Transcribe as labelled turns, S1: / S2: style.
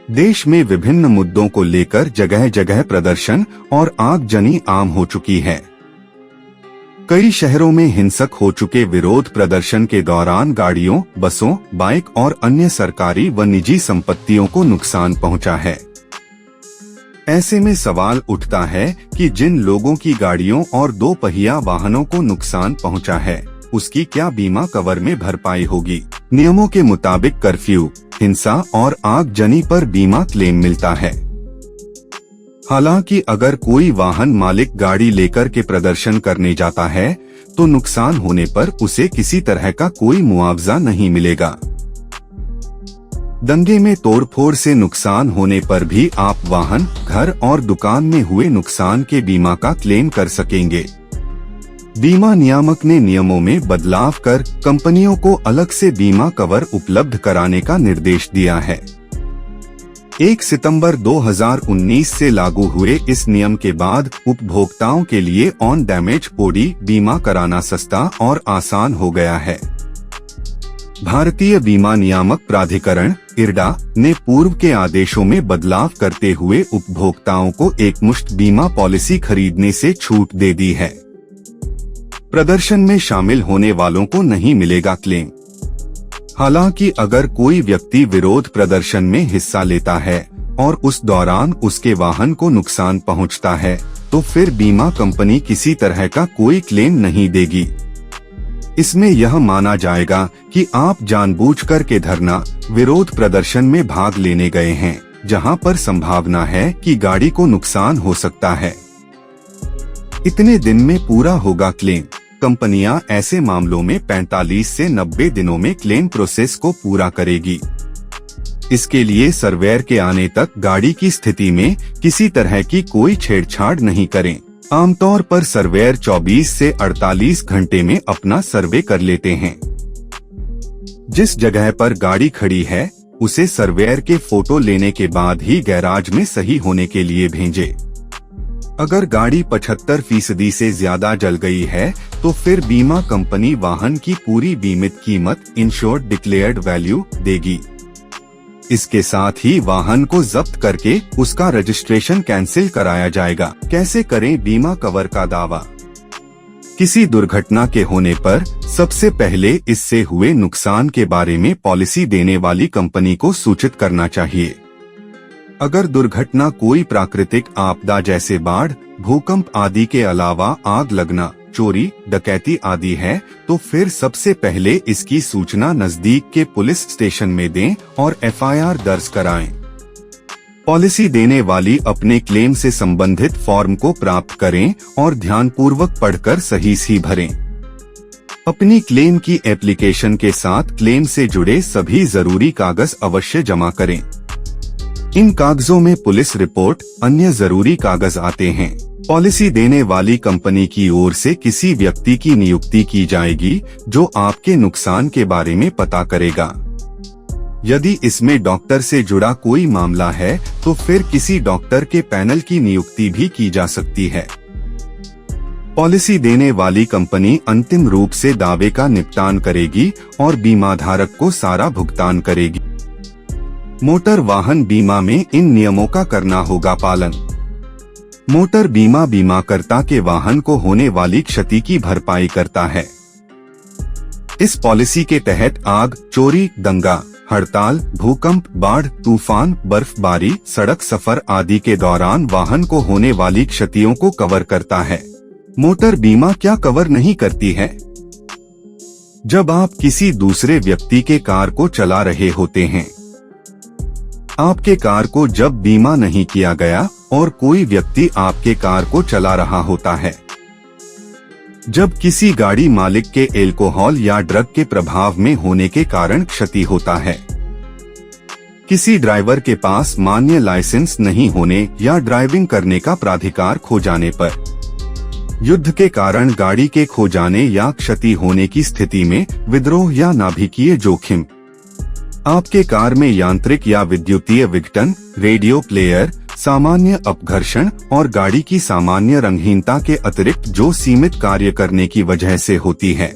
S1: देश में विभिन्न मुद्दों को लेकर जगह जगह प्रदर्शन और आगजनी आम हो चुकी है। कई शहरों में हिंसक हो चुके विरोध प्रदर्शन के दौरान गाड़ियों, बसों, बाइक और अन्य सरकारी व निजी संपत्तियों को नुकसान पहुंचा है। ऐसे में सवाल उठता है कि जिन लोगों की गाड़ियों और दो पहिया वाहनों को नुकसान पहुंचा है, उसकी क्या बीमा कवर में भरपाई होगी? नियमों के मुताबिक कर्फ्यू, हिंसा और आगजनी पर बीमा क्लेम मिलता है। हालांकि अगर कोई वाहन मालिक गाड़ी लेकर के प्रदर्शन करने जाता है तो नुकसान होने पर उसे किसी तरह का कोई मुआवजा नहीं मिलेगा। दंगे में तोड़फोड़ से नुकसान होने पर भी आप वाहन, घर और दुकान में हुए नुकसान के बीमा का क्लेम कर सकेंगे। बीमा नियामक ने नियमों में बदलाव कर कंपनियों को अलग से बीमा कवर उपलब्ध कराने का निर्देश दिया है। 1 सितंबर 2019 से लागू हुए इस नियम के बाद उपभोक्ताओं के लिए ऑन डैमेज ओडी बीमा कराना सस्ता और आसान हो गया है। भारतीय बीमा नियामक प्राधिकरण IRDA ने पूर्व के आदेशों में बदलाव करते हुए उपभोक्ताओं को एकमुश्त बीमा पॉलिसी खरीदने से छूट दे दी है। प्रदर्शन में शामिल होने वालों को नहीं मिलेगा क्लेम। हालांकि अगर कोई व्यक्ति विरोध प्रदर्शन में हिस्सा लेता है और उस दौरान उसके वाहन को नुकसान पहुंचता है तो फिर बीमा कंपनी किसी तरह का कोई क्लेम नहीं देगी। इसमें यह माना जाएगा कि आप जानबूझकर के धरना, विरोध प्रदर्शन में भाग लेने गए हैं, जहां पर संभावना है कि गाड़ी को नुकसान हो सकता है। इतने दिन में पूरा होगा क्लेम। कंपनियां ऐसे मामलों में 45 से 90 दिनों में क्लेम प्रोसेस को पूरा करेगी। इसके लिए सर्वेयर के आने तक गाड़ी की स्थिति में किसी तरह की कोई छेड़छाड़ नहीं करें। आमतौर पर सर्वेयर 24 से 48 घंटे में अपना सर्वे कर लेते हैं। जिस जगह पर गाड़ी खड़ी है उसे सर्वेयर के फोटो लेने के बाद ही गैराज में सही होने के लिए भेजें। अगर गाड़ी 75% से ज्यादा जल गई है तो फिर बीमा कंपनी वाहन की पूरी बीमित कीमत इंश्योर्ड डिक्लेयर्ड वैल्यू देगी। इसके साथ ही वाहन को जब्त करके उसका रजिस्ट्रेशन कैंसिल कराया जाएगा। कैसे करें बीमा कवर का दावा? किसी दुर्घटना के होने पर सबसे पहले इससे हुए नुकसान के बारे में पॉलिसी देने वाली कंपनी को सूचित करना चाहिए। अगर दुर्घटना कोई प्राकृतिक आपदा जैसे बाढ़, भूकंप आदि के अलावा आग लगना, चोरी, डकैती आदि है तो फिर सबसे पहले इसकी सूचना नजदीक के पुलिस स्टेशन में दें और FIR दर्ज कराएं। पॉलिसी देने वाली अपने क्लेम से संबंधित फॉर्म को प्राप्त करें और ध्यानपूर्वक पढ़कर सही भरें। अपनी क्लेम की एप्लीकेशन के साथ क्लेम से जुड़े सभी जरूरी कागज अवश्य जमा करें। इन कागजों में पुलिस रिपोर्ट, अन्य जरूरी कागज आते हैं। पॉलिसी देने वाली कंपनी की ओर से किसी व्यक्ति की नियुक्ति की जाएगी जो आपके नुकसान के बारे में पता करेगा। यदि इसमें डॉक्टर से जुड़ा कोई मामला है तो फिर किसी डॉक्टर के पैनल की नियुक्ति भी की जा सकती है। पॉलिसी देने वाली कंपनी अंतिम रूप से दावे का निपटान करेगी और बीमाधारक को सारा भुगतान करेगी। मोटर वाहन बीमा में इन नियमों का करना होगा पालन। मोटर बीमा बीमाकर्ता के वाहन को होने वाली क्षति की भरपाई करता है। इस पॉलिसी के तहत आग, चोरी, दंगा, हड़ताल, भूकंप, बाढ़, तूफान, बर्फबारी, सड़क सफर आदि के दौरान वाहन को होने वाली क्षतियों को कवर करता है। मोटर बीमा क्या कवर नहीं करती है? जब आप किसी दूसरे व्यक्ति के कार को चला रहे होते हैं, आपके कार को जब बीमा नहीं किया गया और कोई व्यक्ति आपके कार को चला रहा होता है, जब किसी गाड़ी मालिक के अल्कोहल या ड्रग के प्रभाव में होने के कारण क्षति होता है, किसी ड्राइवर के पास मान्य लाइसेंस नहीं होने या ड्राइविंग करने का प्राधिकार खो जाने पर, युद्ध के कारण गाड़ी के खो जाने या क्षति होने की स्थिति में विद्रोह या नाभिकीय जोखिम, आपके कार में यांत्रिक या विद्युतीय विघटन, रेडियो प्लेयर, सामान्य अपघर्षण और गाड़ी की सामान्य रंगहीनता के अतिरिक्त जो सीमित कार्य करने की वजह से होती है।